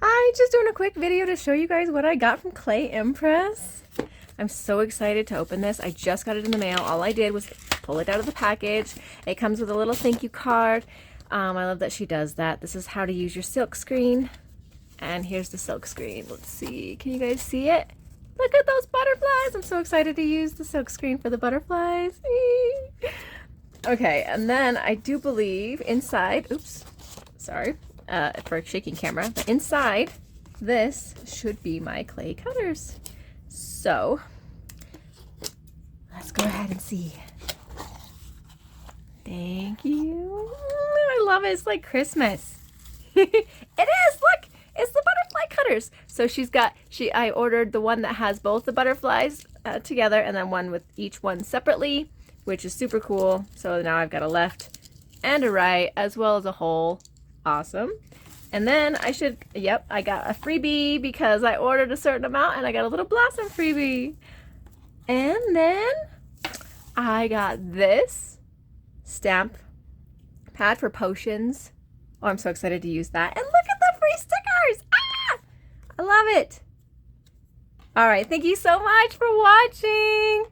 I'm just doing a quick video to show you guys what I got from Clay Impress. I'm so excited to open this. I just got it in the mail. All I did was pull it out of the package. It comes with a little thank you card. I love that she does that. This is how to use your silk screen. And here's the silk screen. Let's see. Can you guys see it? Look at those butterflies. I'm so excited to use the silk screen for the butterflies. Okay, and then I do believe inside, oops, sorry, for a shaking camera, but inside this should be my clay cutters. So let's go ahead and see. Thank you. I love it. It's like Christmas. It is. Look, it's the butterfly cutters. So I ordered the one that has both the butterflies together and then one with each one separately, which is super cool. So now I've got a left and a right as well as a whole. Awesome. And then I got a freebie because I ordered a certain amount and I got a little blossom freebie. And then I got this stamp pad for potions. Oh, I'm so excited to use that. And look at the free stickers. Ah! I love it. All right, thank you so much for watching.